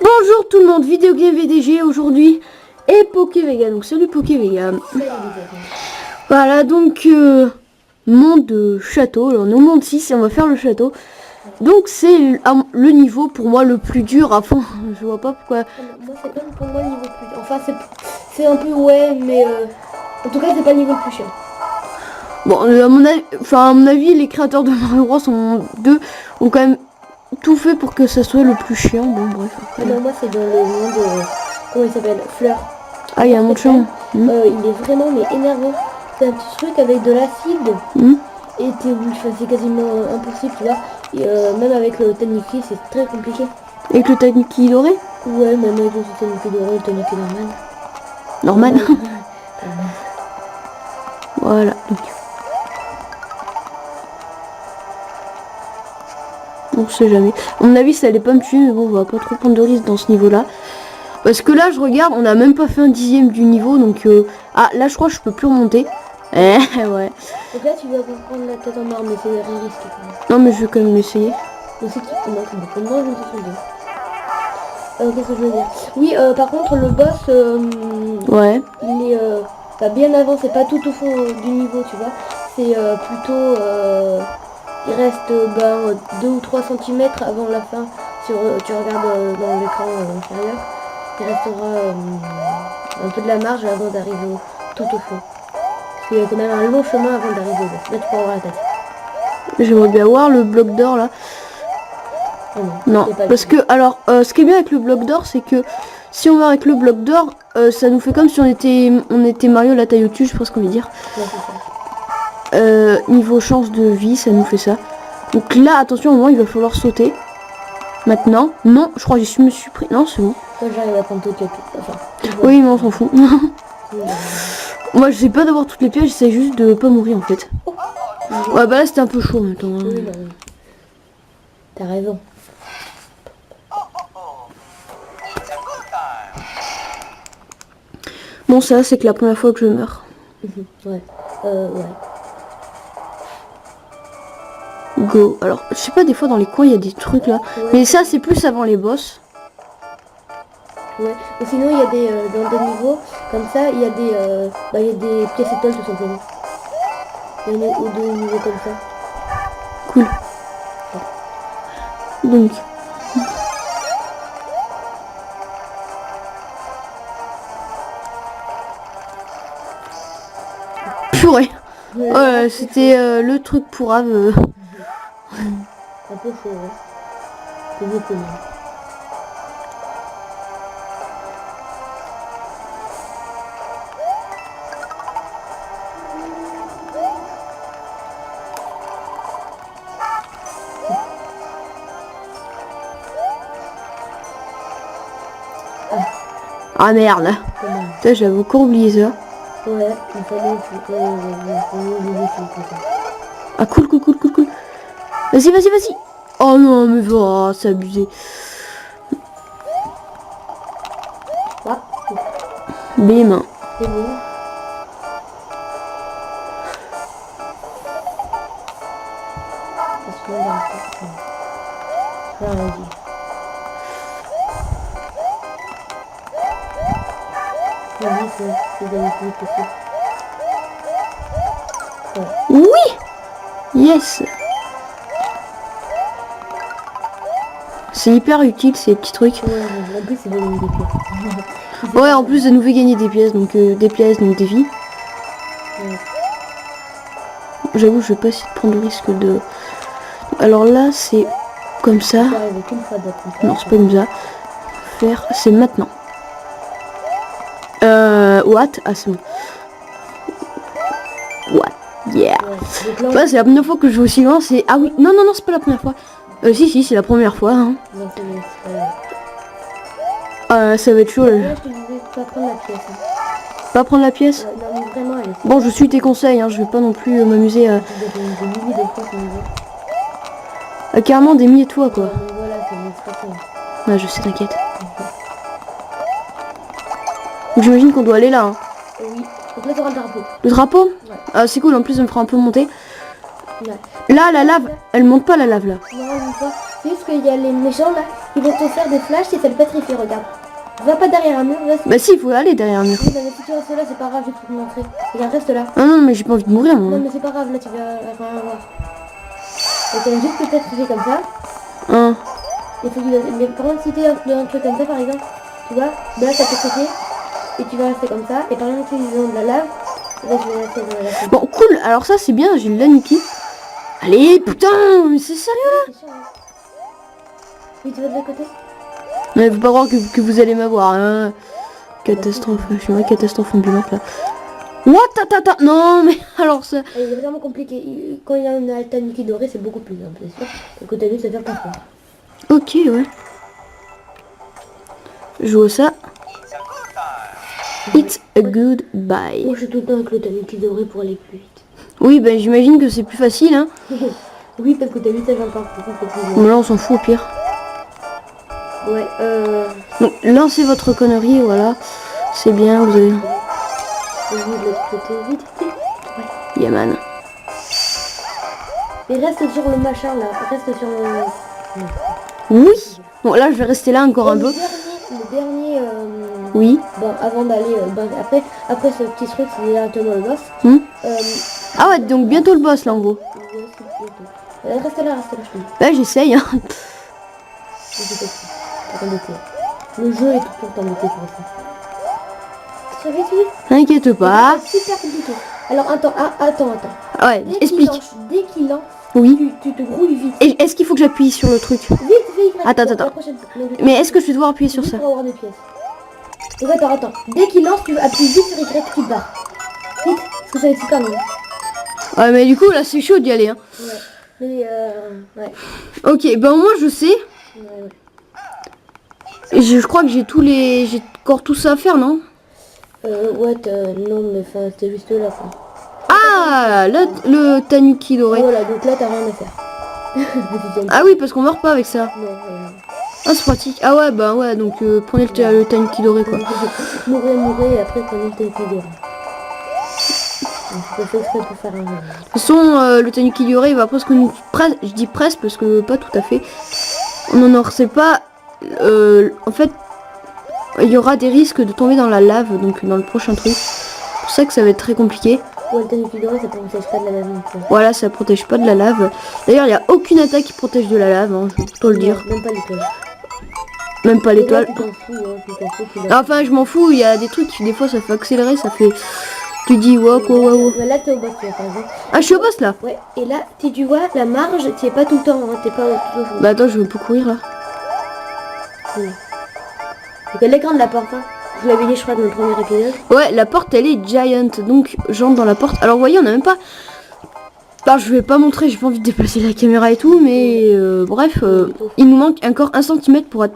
Bonjour tout le monde, Vidéo Game VDG aujourd'hui et PokéVega, donc salut PokéVega. Voilà donc monde château, alors nous monde 6 et on va faire le château. Donc c'est le niveau pour moi le plus dur à fond, je vois pas pourquoi. Moi c'est comme pour moi le niveau plus dur, enfin c'est un peu ouais mais en tout cas c'est pas le niveau le plus chiant. Bon à mon avis les créateurs de Mario Bros 2 ont quand même tout fait pour que ça soit le plus chiant, bon bref. Ah non, moi c'est dans le monde, comment il s'appelle, Fleur. Ah il y a un monde chiant. Il est vraiment mais énervant, c'est un petit truc avec de l'acide et c'est quasiment impossible tu vois, et, même avec le Tanuki c'est très compliqué. Avec le Tanuki doré? Ouais, même avec le Tanuki doré, le Tanuki normal. Normal. Ouais. Voilà donc. On sait jamais. À mon avis ça allait pas me tuer mais bon on va pas trop prendre de risques dans ce niveau là. Parce que là je regarde, on a même pas fait un dixième du niveau donc ah là je crois que je peux plus remonter. Ouais. Donc là tu vas vous prendre la tête en or mais c'est risqué quand même. Non mais je vais quand même l'essayer. Mais c'est qui? Non c'est beaucoup de moins, je me suis qu'est-ce que je veux dire? Oui par contre le boss Ouais. il est bien avant, c'est pas tout au fond du niveau tu vois. C'est plutôt il reste 2 ou 3 cm avant la fin. Si tu regardes dans l'écran inférieur, il restera un peu de la marge avant d'arriver tout au fond. Parce qu'il y a quand même un long chemin avant d'arriver au boss. Là tu peux avoir la tête. J'aimerais bien voir le bloc d'or là. Oh non parce que alors ce qui est bien avec le bloc d'or c'est que si on va avec le bloc d'or ça nous fait comme si on était Mario la taille au-dessus, je pense qu'on veut dire. Ouais, c'est ça. Niveau chance de vie ça nous fait ça. Donc là attention au moment il va falloir sauter. Maintenant. Non je crois que je me suis pris. Non c'est bon. Moi j'arrive à prendre toutes les pièces. Enfin, oui mais on s'en fout. Moi je sais pas d'avoir toutes les pièces, j'essaie juste de pas mourir en fait. Ouais bah là c'était un peu chaud maintenant. Oui, non. T'as raison. Bon ça c'est que la première fois que je meurs. Ouais. Ouais. Go. Alors je sais pas, des fois dans les coins il y a des trucs là. Ouais. Mais ça c'est plus avant les boss. Ouais. Et sinon il y a des dans des niveaux comme ça il y a des pièces étoiles tout simplement. Il y en a ou deux niveaux comme ça. Cool. Donc. Purée. Ouais, c'était le truc pour Ave. Un peu chaud, ouais. C'est beaucoup même. Ah merde. Putain, j'avais encore oublié ça. Ouais, il fallait ah cool. Vas-y. Oh non mais va, c'est abusé. Ah. Bim. C'est bon. Parce qu'on va faire vas-y. Oui. Yes. C'est hyper utile ces petits trucs. Ouais, en plus c'est de gagner des pièces. Ouais, en plus ça nous fait gagner des pièces, donc des vies. Ouais. J'avoue, je vais pas essayer de prendre le risque de... Alors là, c'est comme ça. Non, c'est pas comme ça. Faire, c'est maintenant. What? Ah, c'est bon. What? Yeah. Ouais, là, c'est la première fois que je joue aussi loin. C'est... Ah oui, non, c'est pas la première fois. Si, c'est la première fois. Hein. Non, c'est bon, ça va être chaud. Pas prendre la pièce. Hein. Pas prendre la pièce? Non, mais vraiment, bon, je suis tes conseils. Hein. Je vais pas non plus m'amuser à... carrément des milliers de fois, quoi. Voilà, c'est une expression. Ouais, je sais, t'inquiète. J'imagine qu'on doit aller là. Hein. Oui, donc là, t'auras le drapeau. Le drapeau? Ouais. Ah, c'est cool, en plus, ça me fera un peu monter. Ouais. Là, la lave, elle monte pas la lave là. Non, une fois, C'est juste qu'il y a les méchants là, ils vont te faire des flashs et ça le pétrifie, regarde. Va pas derrière un mur, reste. Bah si, il faut aller derrière un mur. Oui, mais si tu restes là, c'est pas grave, je vais te montrer. Regarde, reste là. Ah non, mais j'ai pas envie de mourir, moi. Non, mais c'est pas grave, là tu vas rien voir. Et t'as juste le pétrifier comme ça. Hein. Il faut mais par contre, si t'es dans un truc comme ça, par exemple, tu vois, là ça pétrifie. Et tu vas rester comme ça. Et par exemple, si tu es dans de la lave, là je vais rester dans la lave. Bon, cool. Alors ça, c'est bien, j'ai le Tanuki. Allez, putain, mais c'est sérieux là? C'est sûr, hein. Oui, tu vas de l'autre côté. Mais faut pas croire que vous allez m'avoir, hein. Catastrophe, je suis une catastrophe ambulante là. What? Tata? Non, mais alors ça... Et il est vraiment compliqué. Quand il y a un tanuki doré, c'est beaucoup plus simple, c'est sûr. Parce que t'as vu, ça fait pas fort. Ok, ouais. Je vois ça. It's a good bye. Moi, je suis tout le temps avec le tanuki doré pour aller plus vite. Oui, ben j'imagine que c'est plus facile, hein. Oui, parce que t'as vu, ça va pas plus Mais là, on s'en fout au pire. Ouais, Donc, lancez votre connerie, voilà. C'est bien, vous avez... de l'autre côté, vite, vite. Ouais. Yaman. Et reste sur le machin là, reste sur le... Oui. Bon, là, je vais rester là encore un peu. Le dernier Oui. bon, avant d'aller, après ce petit truc, c'est directement le boss. Hmm. Ah ouais, donc bientôt le boss, là, en gros. Ouais, c'est bientôt. Reste là, je te dis. Là, j'essaye, hein. Le jeu est tout embêté pour ça. Très vite, vite. T'inquiète pas. C'est super compliqué. Alors attends. Ah ouais, explique. Dès qu'il lance, Oui. tu te grouilles vite. Et est-ce qu'il faut que j'appuie sur le truc? Vite, Attends. Mais est-ce que je vais devoir appuyer sur ça? Pour avoir des pièces. Donc attends. Dès qu'il lance, tu appuies vite sur Y qui barre. Vite, parce que ça va être super long. Ouais, mais du coup, là, c'est chaud d'y aller, hein. Ouais. Mais ouais. Ok, ben au moins, je sais. Ouais. Et je crois que j'ai j'ai encore tout ça à faire, non? Ouais, non, mais enfin, c'était juste là, quoi. Ah, là, le Tanuki doré. Voilà, donc là, t'as rien à faire. Ah oui, parce qu'on meurt pas avec ça. Non, Ah, c'est pratique. Ah ouais, bah ouais, donc prenez le Tanuki doré, quoi. Mourez, et après, prenez le tanuki doré. C'est fait exprès pour faire un jeu. De toute façon, le Tanuki doré, il va presque nous... je dis presque, parce que pas tout à fait. On n'en sait pas... en fait, il y aura des risques de tomber dans la lave, donc dans le prochain truc. C'est pour ça que ça va être très compliqué. Ouais, le tanuki doré, ça protège pas de la lave. Voilà, ça protège pas de la lave. D'ailleurs, il n'y a aucune attaque qui protège de la lave, hein, je peux plutôt le dire. Même pas l'étoile. Même pas l'étoile. Tu t'en fous, hein, tu t'en fous. Enfin, je m'en fous, il y a des trucs, des fois ça fait accélérer, ça fait... Tu dis wow. Mais là, t'es au boss, par exemple. Ah, je suis au boss là. Ouais, et là, si tu vois, la marge, t'y es pas tout le temps, hein, t'es pas tout le temps. Bah attends, je vais un peu courir là. C'est l'écran de la porte, hein. Je l'avais dit, je crois, dans le premier épisode. Ouais, la porte elle est giant, donc j'entre dans la porte. Alors vous voyez, on a même pas... Alors je vais pas montrer, j'ai pas envie de déplacer la caméra et tout, mais bref, il nous manque encore 1 cm pour être...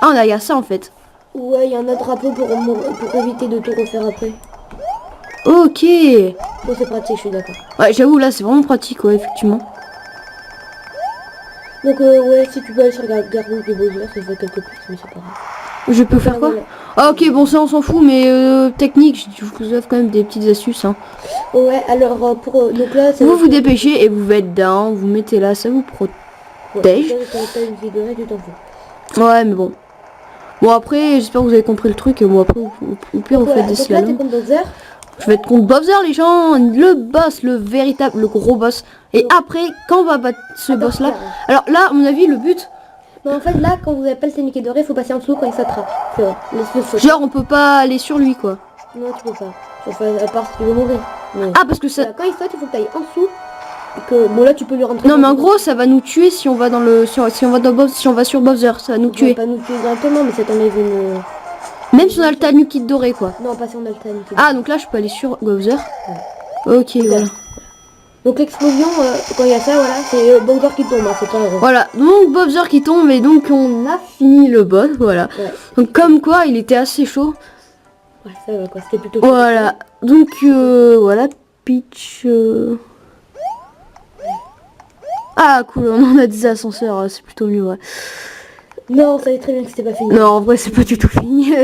Ah, il y a ça en fait. Ouais, il y a un autre drapeau pour éviter de tout refaire après. Ok. Bon, c'est pratique, je suis d'accord. Ouais, j'avoue, là c'est vraiment pratique, ouais, effectivement. Donc ouais, si tu peux aller sur la garde des Bowser, ça fait quelques plus, mais c'est pas grave. Je peux faire quoi? Ah ok, bon ça on s'en fout, mais technique, je vous offre quand même des petites astuces, hein. Ouais, alors pour donc là, Vous vous dépêchez et vous êtes down, vous mettez là, ça vous protège. Ouais, mais bon. Bon après, j'espère que vous avez compris le truc, et bon après, au pire, vous faites des slaloms. Je vais être contre Bowser, les gens, le boss, le véritable, le gros boss. Et après, quand on va battre ce boss là, alors là, à mon avis, le but... Non, en fait, là, quand vous avez pas le tanuki doré, il faut passer en dessous quand il s'attrape. Genre, on peut pas aller sur lui, quoi. Non, tu peux pas. Sauf à part si tu veux mourir. Mais... Ah, parce que ça... Voilà, quand il saute, il faut que tu ailles en dessous. Et que, bon, là, tu peux lui rentrer. Non, mais en gros, ça va nous tuer si on va dans le... Si on va sur Bowser, ça va nous tuer. Ça va pas nous tuer directement, mais ça t'enlève une... Même si on a le Tanuki doré, quoi. Non, pas si on a le tanuki. Ah, donc là, je peux aller sur Bowser. Ouais. Ok, voilà. Donc l'explosion, quand il y a ça, voilà, c'est Bowser qui tombe, hein, c'est pas heureux. Voilà, donc Bowser qui tombe et donc on a fini le boss, voilà. Ouais. Donc comme quoi, il était assez chaud. Ouais, ça va quoi, c'était plutôt... Voilà, donc voilà, Peach... Ah cool, on en a des ascenseurs, c'est plutôt mieux, ouais. Non, ça savais très bien que c'était pas fini. Non, en vrai, c'est pas du tout fini.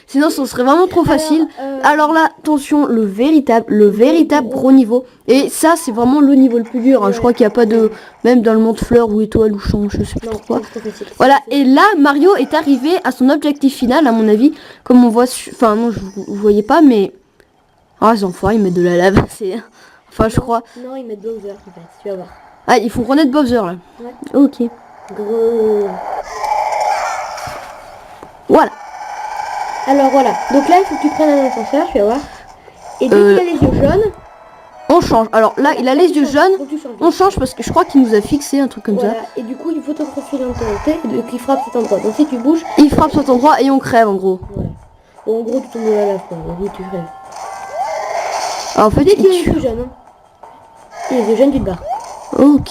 Sinon, ça serait vraiment trop facile. Alors là, attention, le véritable gros niveau. Et ça, c'est vraiment le niveau le plus dur. Hein. Ouais. Je crois qu'il n'y a pas de... Même dans le monde fleur ou étoile ou champ, je sais plus Non, trop quoi. c'est trop facile. Voilà, et là, Mario est arrivé à son objectif final, à mon avis. Comme on voit... Enfin, non, vous voyez pas, mais... Ah, les enfants, ils mettent de la lave. C'est... Enfin, je crois... Non, ils mettent Bowser, en fait, tu vas voir. Ah, ils font renaître Bowser, là. Ouais. Ok. Gros. Voilà. Alors voilà, donc là il faut que tu prennes un ascenseur, tu vas voir. Et dès qu'il a les yeux jaunes, On change. Alors là, il a les yeux jaunes. faut que tu changes. On change parce que je crois qu'il nous a fixé un truc comme Voilà, ça. et du coup il faut te profiter dans ton tête et qu'il frappe cet endroit. Donc si tu bouges, Il frappe sur cet endroit et on crève en gros. voilà. Bon, en gros tu tombes dans la lave quoi, oui tu crèves. Alors, en fait, Dès qu'il a il les tue. yeux jaunes, hein. Et les yeux jaunes tu te barres. Ok.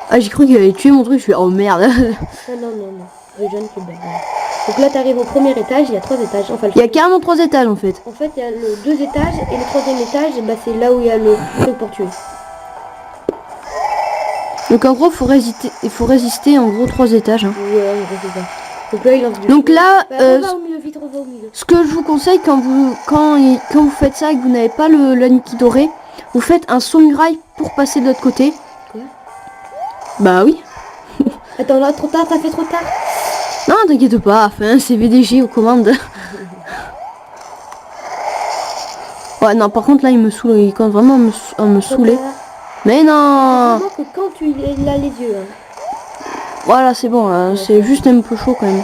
Ah, j'ai cru qu'il allait tuer mon truc. Je fais oh merde. Ah non, non, non, les yeux jaunes tu te barres. Voilà. Donc là tu arrives au premier étage, il y a 3 étages. Enfin, Il y a carrément 3 étages en fait. en fait il y a le 2 étages et le 3e étage, bah, c'est là où il y a le truc pour tuer. Donc en gros, il faut résister en gros 3 étages. Hein. Ouais, en gros c'est ça. Donc là il lance du Donc feu. là, Bah, revois au milieu, vite revois au milieu. ce que je vous conseille quand vous faites ça et que vous n'avez pas la Niki dorée, vous faites un samouraï pour passer de l'autre côté. Quoi? Bah oui. Attends là, trop tard, t'as fait trop tard. Non, t'inquiète pas, enfin, c'est VDG aux commandes. Ouais, non, par contre là, il me saoule, il compte vraiment à me saouler. Mais non. Vraiment que quand tu il a les yeux. Hein. Voilà, c'est bon, là, c'est juste un peu chaud quand même.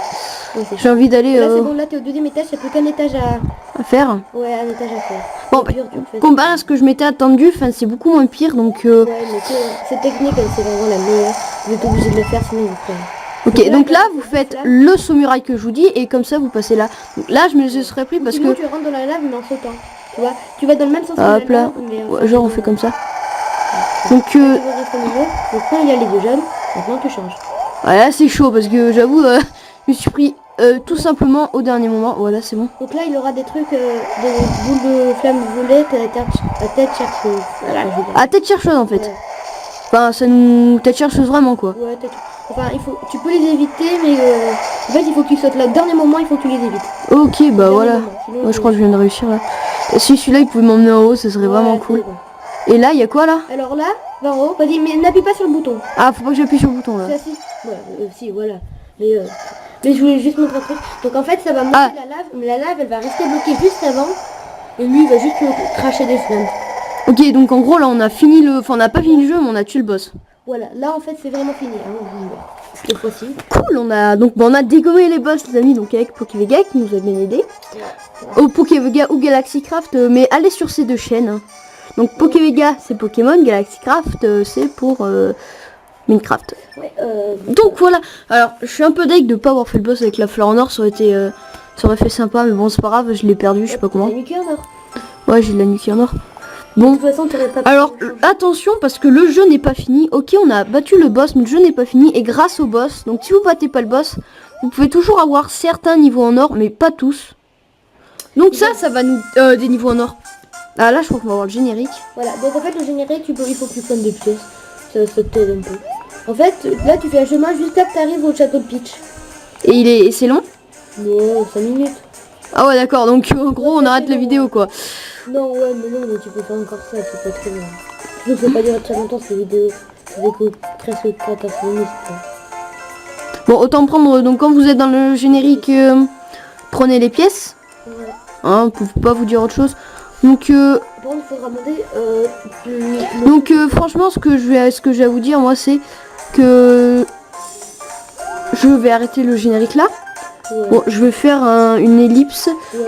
Ouais, c'est J'ai envie d'aller là c'est bon, là t'es au 2e étage, il n'y a plus qu'un étage à... à faire. Ouais, un étage à faire. Bon, C'est dur, fais. comparé à ce que je m'étais attendu, enfin, c'est beaucoup moins pire, donc... Ouais, mais cette technique, c'est vraiment la meilleure. Vous êtes obligé de le faire, sinon vous ferez. Ok, donc là, vous faites le samouraï que je vous dis, et comme ça, vous passez là. Donc là, je me les serais pris parce Sinon, que... tu rentres dans la lave, mais en sautant. Tu vois, tu vas dans le même sens que Hop la là, lave, mais... ouais, genre on fait comme ça. Donc, Donc, tu restes au milieu. Donc quand il y a les yeux jaunes, maintenant tu changes. voilà, c'est chaud, parce que j'avoue, je me suis pris tout simplement au dernier moment. Voilà, c'est bon. Donc là, il aura des trucs, des boules de flammes violettes à tête chercheuse. Voilà, je veux dire. Ah, tête chercheuse, en fait. Ouais. Enfin, ça nous... Tête chercheuse vraiment, quoi. Ouais, enfin, tu peux les éviter, mais en fait, il faut que tu sautes là. Au dernier moment, il faut que tu les évites. Ok, bah Au voilà. dernier moment, sinon, Ouais, je crois que je viens de réussir, là. Et si celui-là, il pouvait m'emmener en haut, ça serait vraiment Ouais, cool. c'est bon. Et là, il y a quoi, là? Alors là, va en haut, vas-y, mais n'appuie pas sur le bouton. Ah, faut pas que j'appuie sur le bouton, là. C'est assis. Voilà, si, voilà. Mais je voulais juste montrer un truc. Donc en fait, ça va monter Ah. la lave, mais la lave, elle va rester bloquée juste avant. Et lui, il va juste cracher des flammes. Ok, donc en gros, là, on a fini le... Enfin, on n'a pas fini le jeu, mais on a tué le boss. Voilà, là, en fait, c'est vraiment fini. Hein, cette fois-ci. Cool, on a... Donc, on a dégommé les boss, les amis, donc avec Pokévega, qui nous a bien aidé. Au Pokévega ou Galaxycraft, mais allez sur ces deux chaînes. Hein. Donc, Pokévega, c'est Pokémon, Galaxycraft, c'est pour... Minecraft. Ouais, Donc voilà, alors je suis un peu deg de pas avoir fait le boss avec la fleur en or, ça aurait été ça aurait fait sympa, mais bon c'est pas grave, je l'ai perdu, je sais pas comment. la nuque en or. Ouais, j'ai de la nuque en or. De Bon, toute façon, tu n'aurais pas... alors attention parce que le jeu n'est pas fini. Ok, on a battu le boss, mais le jeu n'est pas fini et grâce au boss, donc si vous battez pas le boss, vous pouvez toujours avoir certains niveaux en or, mais pas tous. Donc ça va nous des niveaux en or. Ah là, je crois qu'on va avoir le générique. Voilà, donc en fait, le générique, il faut que tu prennes des pièces. Ça t'aide un peu. En fait, là, tu fais un chemin jusqu'à que tu arrives au château de Peach. Et c'est long. Non, 5 minutes. Ah ouais, d'accord. Donc en gros, on arrête la vidéo quoi. Non, ouais, mais non, mais tu peux faire encore ça, c'est pas très long. Je sais pas durer très longtemps ces vidéos. Ça fait que presque 14 minutes. Quoi. Bon, autant prendre, donc quand vous êtes dans le générique, prenez les pièces. Ouais. Hein, pour pas vous dire autre chose. Donc, Par contre, il faudra demander... franchement, ce que j'ai à vous dire, moi, c'est que je vais arrêter le générique là. Ouais. Bon, je vais faire une ellipse. Ouais,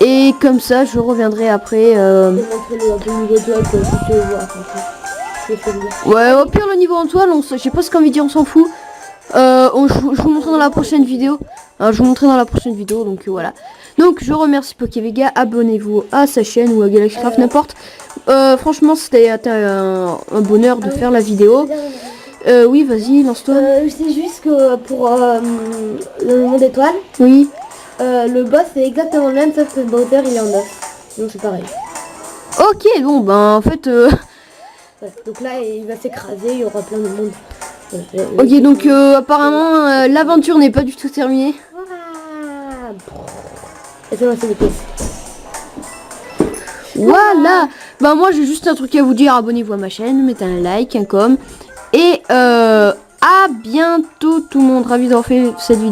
mais... Et comme ça, je reviendrai après. Je vais montrer un peu le niveau de toi, quoi, si tu veux voir, franchement. Je vais faire bien. Ouais, au pire, le niveau en toile, je sais pas ce qu'on veut dire, on s'en fout. Je vous montrerai dans la prochaine vidéo. Je vous montrerai dans la prochaine vidéo, donc voilà. Donc je remercie Pokévega, abonnez-vous à sa chaîne ou à Galaxycraft, n'importe. Franchement, c'était un bonheur de faire la vidéo. Oui, vas-y, lance-toi. C'est juste que pour le monde étoile, Oui. le boss c'est exactement le même, sauf que Bowser il est en os. Donc c'est pareil. Ok, bon, ben en fait... Ouais, donc là il va s'écraser, il y aura plein de monde. Ok, donc apparemment l'aventure n'est pas du tout terminée. Laissez-moi c'est des pièces. Voilà. Bah moi j'ai juste un truc à vous dire, abonnez-vous à ma chaîne, mettez un like, un com. Et à bientôt tout le monde, ravi d'avoir fait cette vidéo.